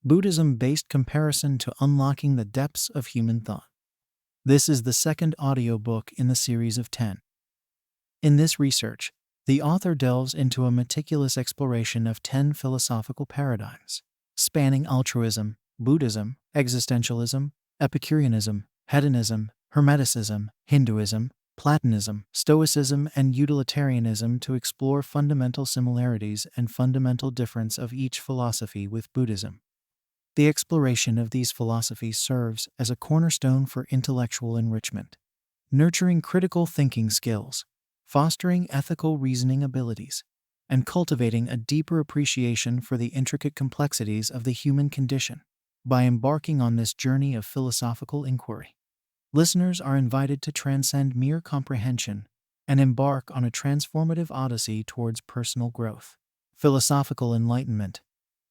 Buddhism-Based Comparison to Unlocking the Depths of Human Thought. This is the second audiobook in the series of 10. In this research, the author delves into a meticulous exploration of 10 philosophical paradigms, spanning altruism, Buddhism, Existentialism, Epicureanism, Hedonism, Hermeticism, Hinduism, Platonism, Stoicism, and Utilitarianism to explore fundamental similarities and fundamental difference of each philosophy with Buddhism. The exploration of these philosophies serves as a cornerstone for intellectual enrichment, nurturing critical thinking skills, fostering ethical reasoning abilities, and cultivating a deeper appreciation for the intricate complexities of the human condition. By embarking on this journey of philosophical inquiry, listeners are invited to transcend mere comprehension and embark on a transformative odyssey towards personal growth, philosophical enlightenment,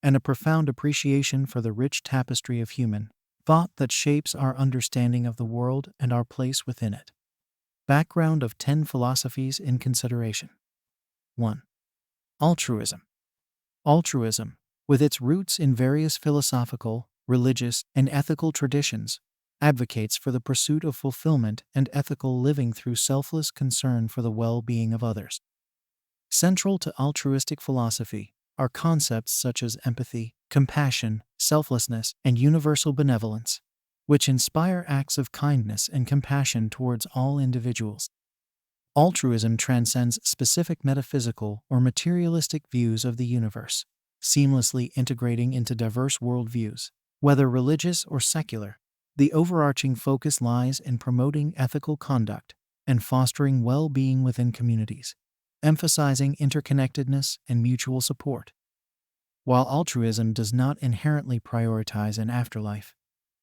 and a profound appreciation for the rich tapestry of human thought that shapes our understanding of the world and our place within it. Background of 10 philosophies in consideration. 1. Altruism. Altruism, with its roots in various philosophical, religious, and ethical traditions, advocates for the pursuit of fulfillment and ethical living through selfless concern for the well-being of others. Central to altruistic philosophy are concepts such as empathy, compassion, selflessness, and universal benevolence, which inspire acts of kindness and compassion towards all individuals. Altruism transcends specific metaphysical or materialistic views of the universe, seamlessly integrating into diverse worldviews, whether religious or secular. The overarching focus lies in promoting ethical conduct and fostering well-being within communities, emphasizing interconnectedness and mutual support. While altruism does not inherently prioritize an afterlife,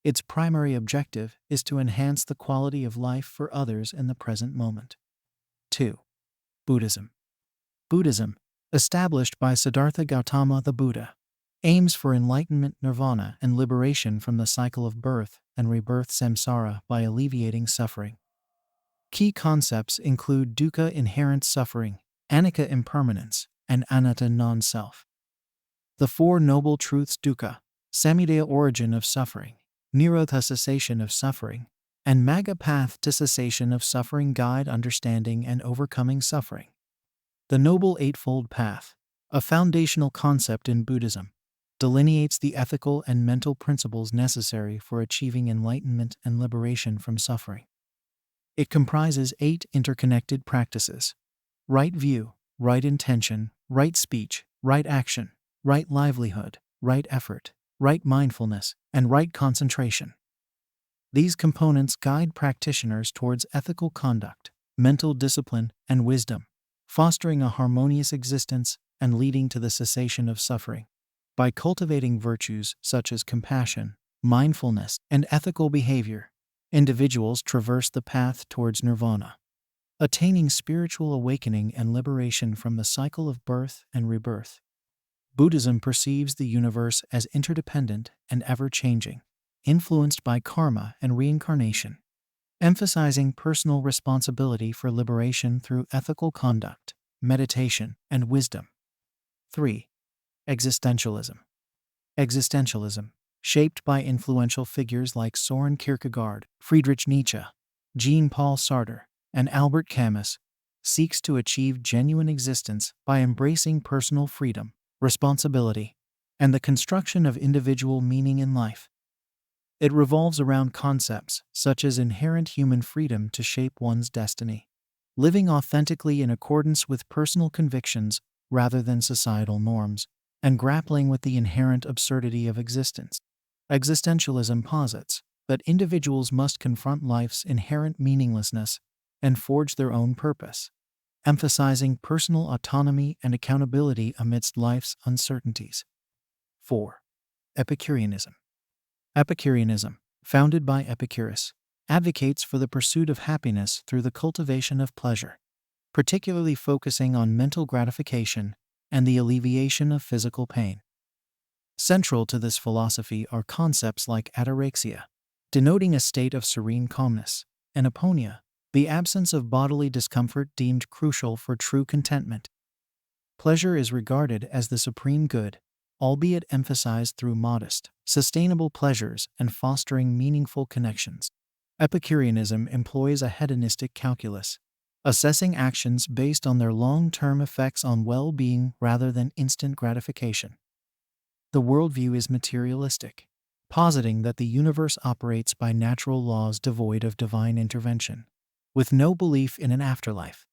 its primary objective is to enhance the quality of life for others in the present moment. 2. Buddhism. Buddhism, established by Siddhartha Gautama the Buddha, aims for enlightenment, nirvana, and liberation from the cycle of birth and rebirth samsara by alleviating suffering. Key concepts include dukkha, inherent suffering, anicca, impermanence, and anatta, non-self. The Four Noble Truths: dukkha, samudaya, origin of suffering; nirodha, cessation of suffering; and magga, path to cessation of suffering, guide understanding and overcoming suffering. The Noble Eightfold Path, a foundational concept in Buddhism, delineates the ethical and mental principles necessary for achieving enlightenment and liberation from suffering. It comprises 8 interconnected practices: right view, right intention, right speech, right action, right livelihood, right effort, right mindfulness, and right concentration. These components guide practitioners towards ethical conduct, mental discipline, and wisdom, fostering a harmonious existence and leading to the cessation of suffering. By cultivating virtues such as compassion, mindfulness, and ethical behavior, individuals traverse the path towards nirvana, attaining spiritual awakening and liberation from the cycle of birth and rebirth. Buddhism perceives the universe as interdependent and ever-changing, influenced by karma and reincarnation, emphasizing personal responsibility for liberation through ethical conduct, meditation, and wisdom. 3. Existentialism. Existentialism, shaped by influential figures like Soren Kierkegaard, Friedrich Nietzsche, Jean-Paul Sartre, and Albert Camus, seeks to achieve genuine existence by embracing personal freedom, responsibility, and the construction of individual meaning in life. It revolves around concepts such as inherent human freedom to shape one's destiny, living authentically in accordance with personal convictions rather than societal norms, and grappling with the inherent absurdity of existence. Existentialism posits that individuals must confront life's inherent meaninglessness and forge their own purpose, emphasizing personal autonomy and accountability amidst life's uncertainties. 4. Epicureanism. Epicureanism, founded by Epicurus, advocates for the pursuit of happiness through the cultivation of pleasure, particularly focusing on mental gratification and the alleviation of physical pain. Central to this philosophy are concepts like ataraxia, denoting a state of serene calmness, and aponia, the absence of bodily discomfort deemed crucial for true contentment. Pleasure is regarded as the supreme good, albeit emphasized through modest, sustainable pleasures and fostering meaningful connections. Epicureanism employs a hedonistic calculus, assessing actions based on their long-term effects on well-being rather than instant gratification. The worldview is materialistic, positing that the universe operates by natural laws devoid of divine intervention, with no belief in an afterlife.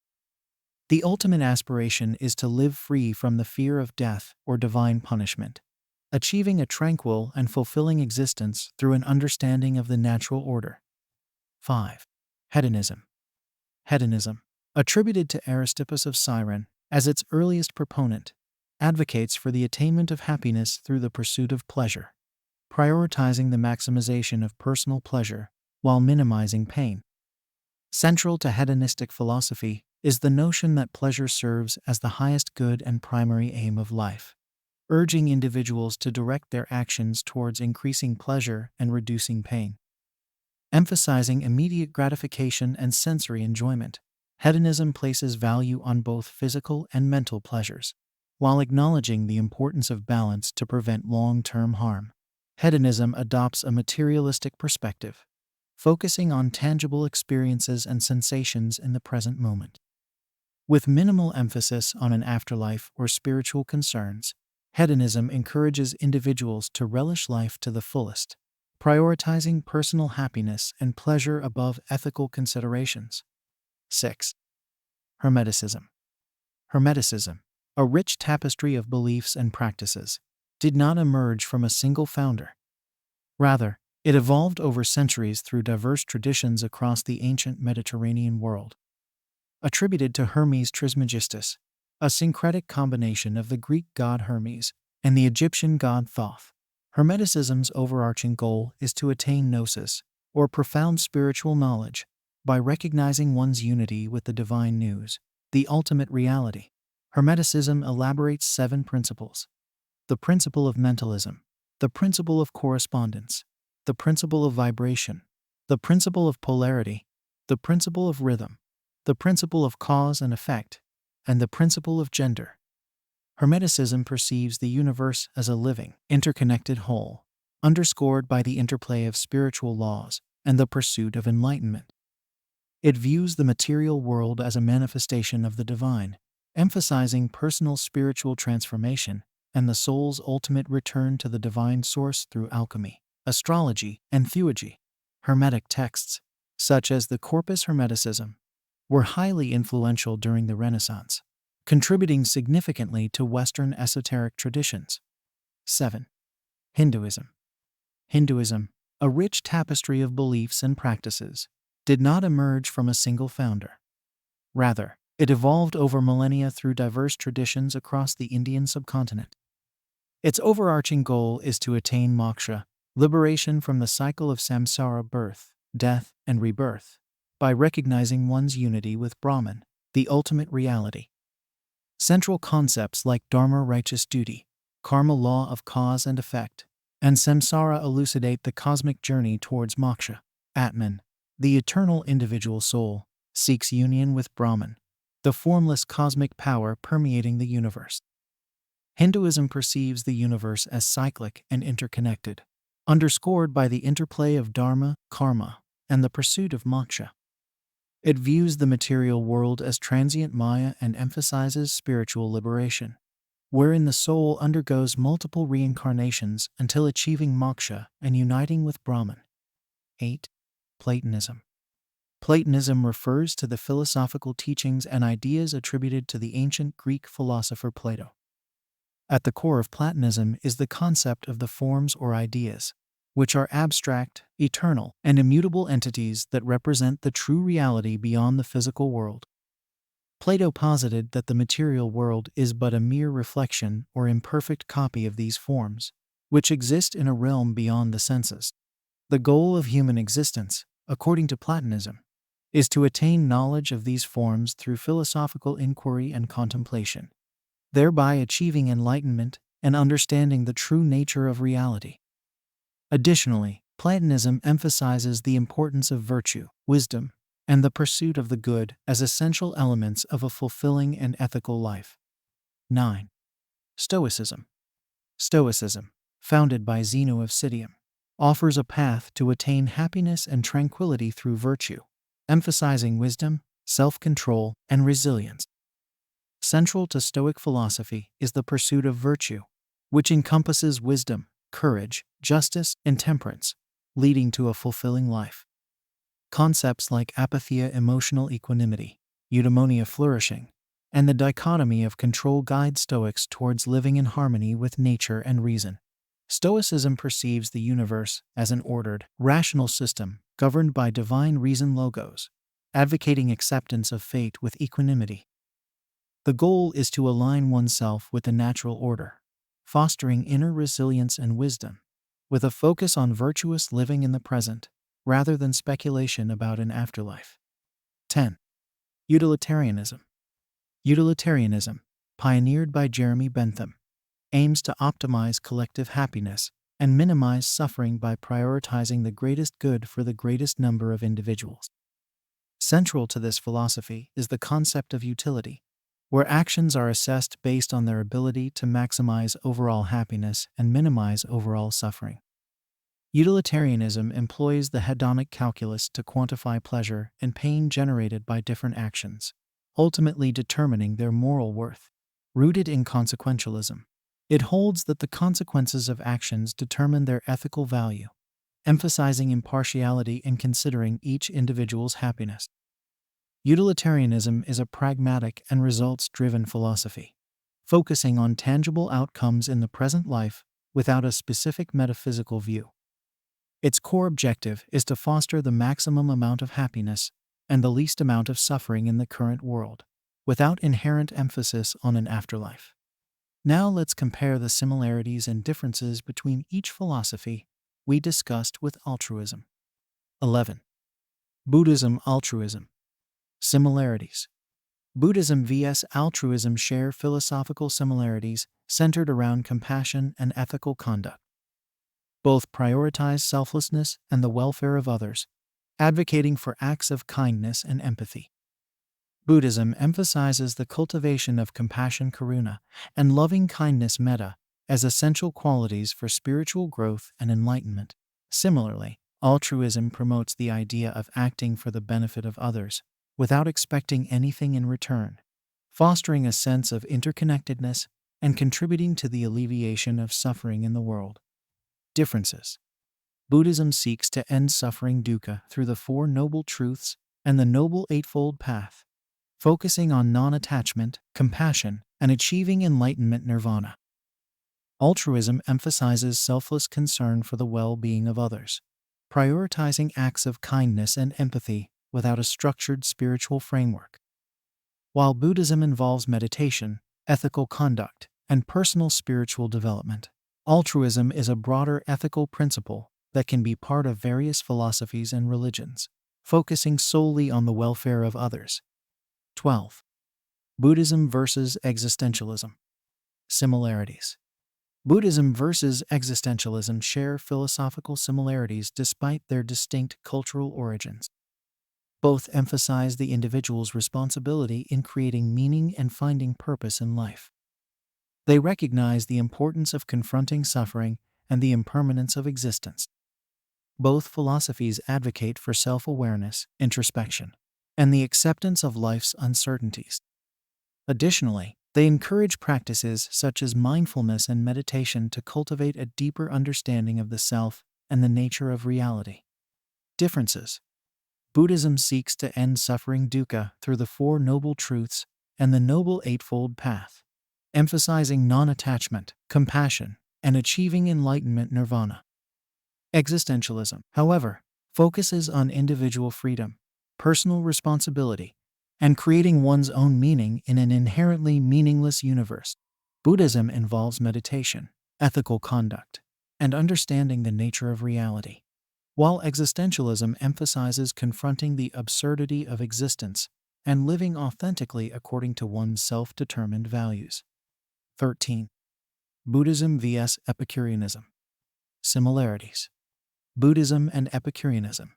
The ultimate aspiration is to live free from the fear of death or divine punishment, achieving a tranquil and fulfilling existence through an understanding of the natural order. 5. Hedonism. Hedonism, attributed to Aristippus of Cyrene as its earliest proponent, advocates for the attainment of happiness through the pursuit of pleasure, prioritizing the maximization of personal pleasure while minimizing pain. Central to hedonistic philosophy is the notion that pleasure serves as the highest good and primary aim of life, urging individuals to direct their actions towards increasing pleasure and reducing pain. Emphasizing immediate gratification and sensory enjoyment, hedonism places value on both physical and mental pleasures, while acknowledging the importance of balance to prevent long-term harm. Hedonism adopts a materialistic perspective, focusing on tangible experiences and sensations in the present moment. With minimal emphasis on an afterlife or spiritual concerns, hedonism encourages individuals to relish life to the fullest, prioritizing personal happiness and pleasure above ethical considerations. 6. Hermeticism. Hermeticism, a rich tapestry of beliefs and practices, did not emerge from a single founder. Rather, it evolved over centuries through diverse traditions across the ancient Mediterranean world. Attributed to Hermes Trismegistus, a syncretic combination of the Greek god Hermes and the Egyptian god Thoth, Hermeticism's overarching goal is to attain gnosis, or profound spiritual knowledge, by recognizing one's unity with the divine nous, the ultimate reality. Hermeticism elaborates 7 principles: the principle of mentalism, the principle of correspondence, the principle of vibration, the principle of polarity, the principle of rhythm, the principle of cause and effect, and the principle of gender. Hermeticism perceives the universe as a living, interconnected whole, underscored by the interplay of spiritual laws and the pursuit of enlightenment. It views the material world as a manifestation of the divine, emphasizing personal spiritual transformation and the soul's ultimate return to the divine source through alchemy, astrology, and theurgy. Hermetic texts, such as the Corpus Hermeticism, were highly influential during the Renaissance, contributing significantly to Western esoteric traditions. 7. Hinduism. Hinduism, a rich tapestry of beliefs and practices, did not emerge from a single founder. Rather, it evolved over millennia through diverse traditions across the Indian subcontinent. Its overarching goal is to attain moksha, liberation from the cycle of samsara, birth, death, and rebirth, by recognizing one's unity with Brahman, the ultimate reality. Central concepts like dharma, righteous duty, karma, law of cause and effect, and samsara elucidate the cosmic journey towards moksha. Atman, the eternal individual soul, seeks union with Brahman, the formless cosmic power permeating the universe. Hinduism perceives the universe as cyclic and interconnected, underscored by the interplay of dharma, karma, and the pursuit of moksha. It views the material world as transient maya and emphasizes spiritual liberation, wherein the soul undergoes multiple reincarnations until achieving moksha and uniting with Brahman. 8. Platonism. Platonism refers to the philosophical teachings and ideas attributed to the ancient Greek philosopher Plato. At the core of Platonism is the concept of the forms or ideas, which are abstract, eternal, and immutable entities that represent the true reality beyond the physical world. Plato posited that the material world is but a mere reflection or imperfect copy of these forms, which exist in a realm beyond the senses. The goal of human existence, according to Platonism, is to attain knowledge of these forms through philosophical inquiry and contemplation, thereby achieving enlightenment and understanding the true nature of reality. Additionally, Platonism emphasizes the importance of virtue, wisdom, and the pursuit of the good as essential elements of a fulfilling and ethical life. 9. Stoicism. Stoicism, founded by Zeno of Citium, offers a path to attain happiness and tranquility through virtue, emphasizing wisdom, self-control, and resilience. Central to Stoic philosophy is the pursuit of virtue, which encompasses wisdom, courage, justice, and temperance, leading to a fulfilling life. Concepts like apatheia, emotional equanimity, eudaimonia, flourishing, and the dichotomy of control guide Stoics towards living in harmony with nature and reason. Stoicism perceives the universe as an ordered, rational system governed by divine reason logos, advocating acceptance of fate with equanimity. The goal is to align oneself with the natural order, fostering inner resilience and wisdom, with a focus on virtuous living in the present, rather than speculation about an afterlife. 10. Utilitarianism. Utilitarianism, pioneered by Jeremy Bentham, aims to optimize collective happiness and minimize suffering by prioritizing the greatest good for the greatest number of individuals. Central to this philosophy is the concept of utility, where actions are assessed based on their ability to maximize overall happiness and minimize overall suffering. Utilitarianism employs the hedonic calculus to quantify pleasure and pain generated by different actions, ultimately determining their moral worth. Rooted in consequentialism, it holds that the consequences of actions determine their ethical value, emphasizing impartiality and considering each individual's happiness. Utilitarianism is a pragmatic and results-driven philosophy, focusing on tangible outcomes in the present life without a specific metaphysical view. Its core objective is to foster the maximum amount of happiness and the least amount of suffering in the current world, without inherent emphasis on an afterlife. Now let's compare the similarities and differences between each philosophy we discussed with altruism. 11. Buddhism-Altruism. Similarities. Buddhism vs. altruism share philosophical similarities centered around compassion and ethical conduct. Both prioritize selflessness and the welfare of others, advocating for acts of kindness and empathy. Buddhism emphasizes the cultivation of compassion, karuna, and loving kindness, metta, as essential qualities for spiritual growth and enlightenment. Similarly, altruism promotes the idea of acting for the benefit of others, without expecting anything in return, fostering a sense of interconnectedness and contributing to the alleviation of suffering in the world. Differences. Buddhism seeks to end suffering dukkha through the Four Noble Truths and the Noble Eightfold Path, focusing on non-attachment, compassion, and achieving enlightenment nirvana. Altruism emphasizes selfless concern for the well-being of others, prioritizing acts of kindness and empathy without a structured spiritual framework. While Buddhism involves meditation, ethical conduct, and personal spiritual development, altruism is a broader ethical principle that can be part of various philosophies and religions, focusing solely on the welfare of others. 12. Buddhism versus existentialism. Similarities. Buddhism versus existentialism share philosophical similarities despite their distinct cultural origins. Both emphasize the individual's responsibility in creating meaning and finding purpose in life. They recognize the importance of confronting suffering and the impermanence of existence. Both philosophies advocate for self-awareness, introspection, and the acceptance of life's uncertainties. Additionally, they encourage practices such as mindfulness and meditation to cultivate a deeper understanding of the self and the nature of reality. Differences. Buddhism seeks to end suffering dukkha through the Four Noble Truths and the Noble Eightfold Path, emphasizing non-attachment, compassion, and achieving enlightenment nirvana. Existentialism, however, focuses on individual freedom, personal responsibility, and creating one's own meaning in an inherently meaningless universe. Buddhism involves meditation, ethical conduct, and understanding the nature of reality, while existentialism emphasizes confronting the absurdity of existence and living authentically according to one's self-determined values. 13. Buddhism vs. Epicureanism. Similarities. Buddhism and Epicureanism,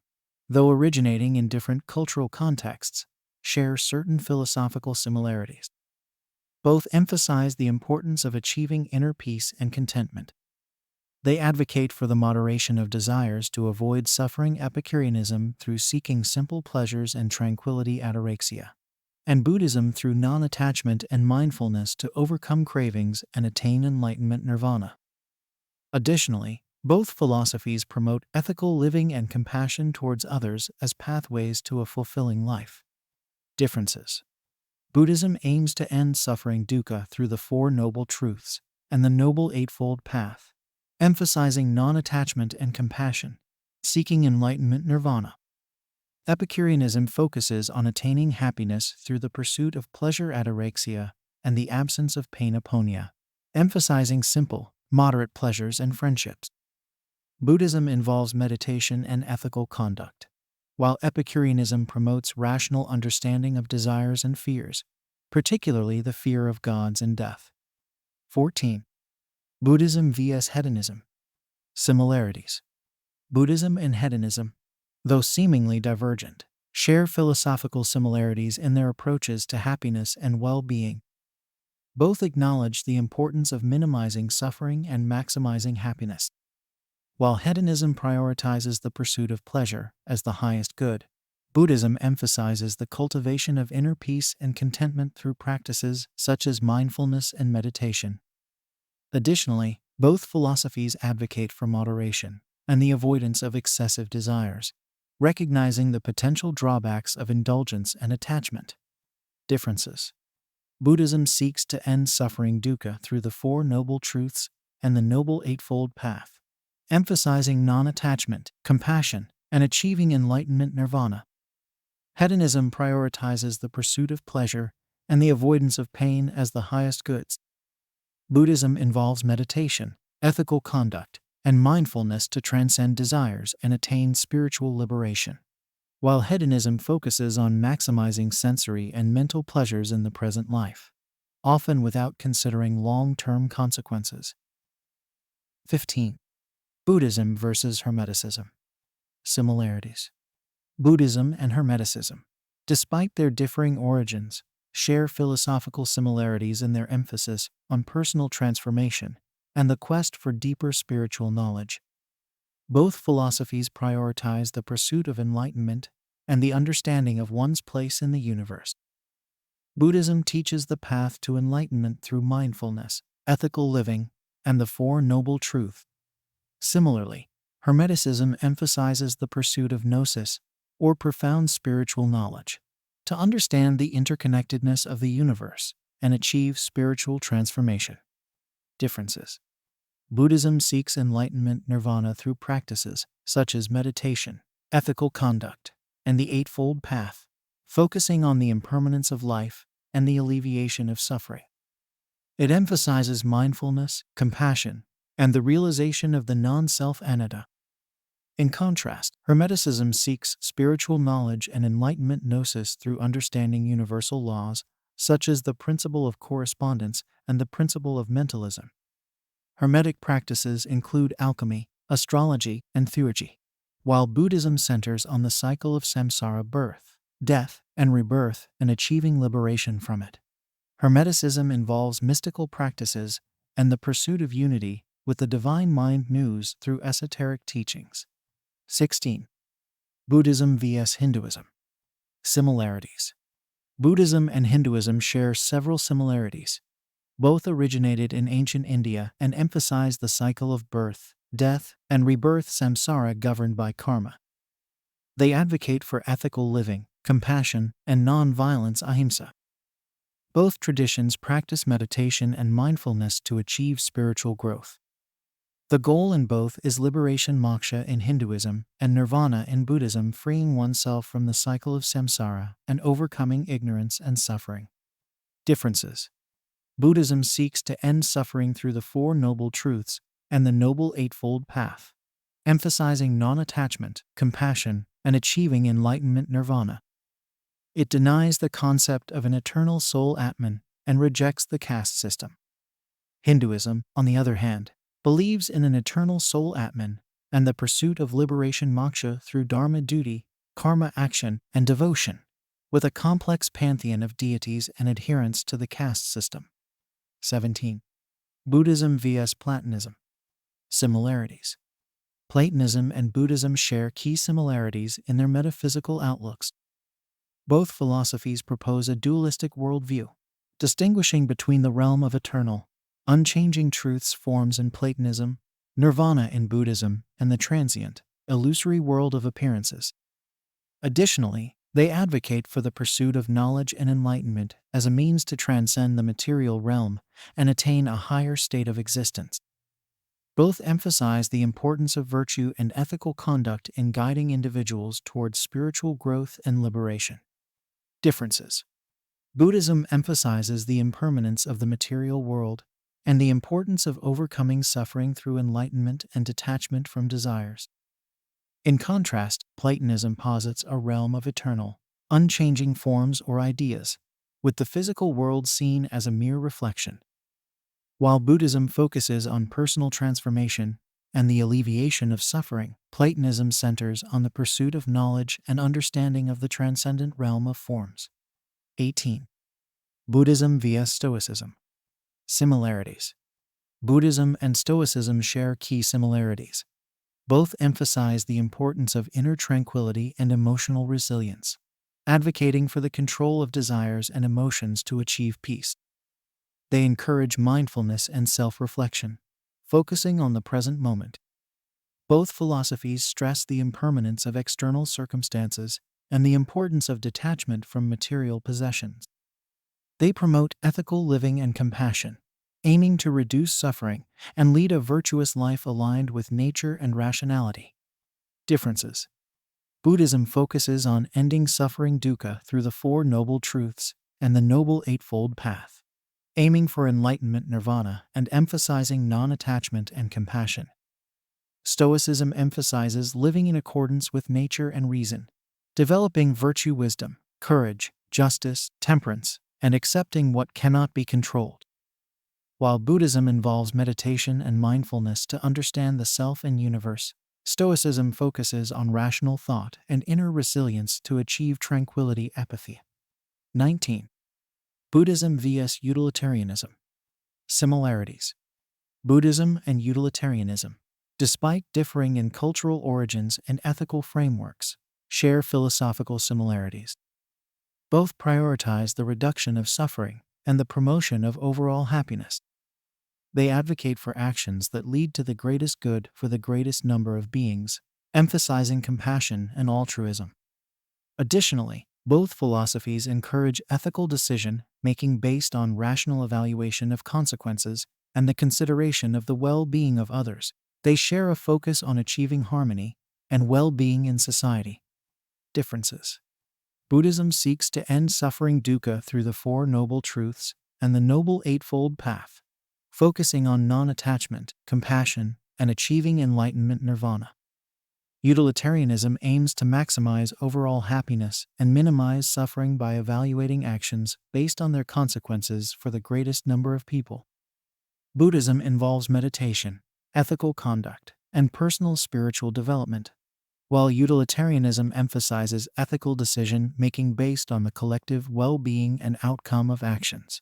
though originating in different cultural contexts, share certain philosophical similarities. Both emphasize the importance of achieving inner peace and contentment. They advocate for the moderation of desires to avoid suffering, Epicureanism through seeking simple pleasures and tranquility, ataraxia, and Buddhism through non-attachment and mindfulness to overcome cravings and attain enlightenment, nirvana. Additionally, both philosophies promote ethical living and compassion towards others as pathways to a fulfilling life. Differences. Buddhism aims to end suffering, dukkha, through the Four Noble Truths and the Noble Eightfold Path, emphasizing non-attachment and compassion, seeking enlightenment, nirvana. Epicureanism focuses on attaining happiness through the pursuit of pleasure, ataraxia, and the absence of pain, aponia, emphasizing simple, moderate pleasures and friendships. Buddhism involves meditation and ethical conduct, while Epicureanism promotes rational understanding of desires and fears, particularly the fear of gods and death. 14. Buddhism vs. Hedonism. Similarities. Buddhism and hedonism, though seemingly divergent, share philosophical similarities in their approaches to happiness and well-being. Both acknowledge the importance of minimizing suffering and maximizing happiness. While hedonism prioritizes the pursuit of pleasure as the highest good, Buddhism emphasizes the cultivation of inner peace and contentment through practices such as mindfulness and meditation. Additionally, both philosophies advocate for moderation and the avoidance of excessive desires, recognizing the potential drawbacks of indulgence and attachment. Differences. Buddhism seeks to end suffering, dukkha, through the Four Noble Truths and the Noble Eightfold Path, emphasizing non-attachment, compassion, and achieving enlightenment, nirvana. Hedonism prioritizes the pursuit of pleasure and the avoidance of pain as the highest goods. Buddhism involves meditation, ethical conduct, and mindfulness to transcend desires and attain spiritual liberation, while hedonism focuses on maximizing sensory and mental pleasures in the present life, often without considering long-term consequences. 15. Buddhism versus Hermeticism. Similarities. Buddhism and Hermeticism, despite their differing origins, share philosophical similarities in their emphasis on personal transformation and the quest for deeper spiritual knowledge. Both philosophies prioritize the pursuit of enlightenment and the understanding of one's place in the universe. Buddhism teaches the path to enlightenment through mindfulness, ethical living, and the Four Noble Truths. Similarly, Hermeticism emphasizes the pursuit of gnosis, or profound spiritual knowledge, to understand the interconnectedness of the universe and achieve spiritual transformation. Differences. Buddhism seeks enlightenment, nirvana, through practices such as meditation, ethical conduct, and the Eightfold Path, focusing on the impermanence of life and the alleviation of suffering. It emphasizes mindfulness, compassion, and the realization of the non-self, anatta. In contrast, Hermeticism seeks spiritual knowledge and enlightenment, gnosis, through understanding universal laws, such as the principle of correspondence and the principle of mentalism. Hermetic practices include alchemy, astrology, and theurgy, while Buddhism centers on the cycle of samsara, birth, death, and rebirth, and achieving liberation from it. Hermeticism involves mystical practices and the pursuit of unity with the divine mind, nous, through esoteric teachings. 16. Buddhism vs. Hinduism. Similarities. Buddhism and Hinduism share several similarities. Both originated in ancient India and emphasize the cycle of birth, death, and rebirth, samsara, governed by karma. They advocate for ethical living, compassion, and non-violence, ahimsa. Both traditions practice meditation and mindfulness to achieve spiritual growth. The goal in both is liberation, moksha in Hinduism, and nirvana in Buddhism, freeing oneself from the cycle of samsara and overcoming ignorance and suffering. Differences. Buddhism seeks to end suffering through the Four Noble Truths and the Noble Eightfold Path, emphasizing non-attachment, compassion, and achieving enlightenment, nirvana. It denies the concept of an eternal soul, atman, and rejects the caste system. Hinduism, on the other hand, believes in an eternal soul, atman, and the pursuit of liberation, moksha, through dharma, duty, karma, action, and devotion, with a complex pantheon of deities and adherence to the caste system. 17. Buddhism vs. Platonism. Similarities. Platonism and Buddhism share key similarities in their metaphysical outlooks. Both philosophies propose a dualistic worldview, distinguishing between the realm of eternal, unchanging truths forms in Platonism, nirvana in Buddhism, and the transient, illusory world of appearances. Additionally, they advocate for the pursuit of knowledge and enlightenment as a means to transcend the material realm and attain a higher state of existence. Both emphasize the importance of virtue and ethical conduct in guiding individuals towards spiritual growth and liberation. Differences. Buddhism emphasizes the impermanence of the material world and the importance of overcoming suffering through enlightenment and detachment from desires. In contrast, Platonism posits a realm of eternal, unchanging forms or ideas, with the physical world seen as a mere reflection. While Buddhism focuses on personal transformation and the alleviation of suffering, Platonism centers on the pursuit of knowledge and understanding of the transcendent realm of forms. 18. Buddhism vs. Stoicism. Similarities. Buddhism and Stoicism share key similarities. Both emphasize the importance of inner tranquility and emotional resilience, advocating for the control of desires and emotions to achieve peace. They encourage mindfulness and self-reflection, focusing on the present moment. Both philosophies stress the impermanence of external circumstances and the importance of detachment from material possessions. They promote ethical living and compassion, aiming to reduce suffering and lead a virtuous life aligned with nature and rationality. Differences. Buddhism focuses on ending suffering dukkha through the Four Noble Truths and the Noble Eightfold Path, aiming for enlightenment nirvana and emphasizing non-attachment and compassion. Stoicism emphasizes living in accordance with nature and reason, developing virtue, wisdom, courage, justice, temperance, and accepting what cannot be controlled. While Buddhism involves meditation and mindfulness to understand the self and universe, Stoicism focuses on rational thought and inner resilience to achieve tranquility, apathy. 19. Buddhism vs. Utilitarianism. Similarities. Buddhism and Utilitarianism, despite differing in cultural origins and ethical frameworks, share philosophical similarities. Both prioritize the reduction of suffering and the promotion of overall happiness. They advocate for actions that lead to the greatest good for the greatest number of beings, emphasizing compassion and altruism. Additionally, both philosophies encourage ethical decision-making based on rational evaluation of consequences and the consideration of the well-being of others. They share a focus on achieving harmony and well-being in society. Differences. Buddhism seeks to end suffering dukkha through the Four Noble Truths and the Noble Eightfold Path, focusing on non-attachment, compassion, and achieving enlightenment nirvana. Utilitarianism aims to maximize overall happiness and minimize suffering by evaluating actions based on their consequences for the greatest number of people. Buddhism involves meditation, ethical conduct, and personal spiritual development, while utilitarianism emphasizes ethical decision-making based on the collective well-being and outcome of actions.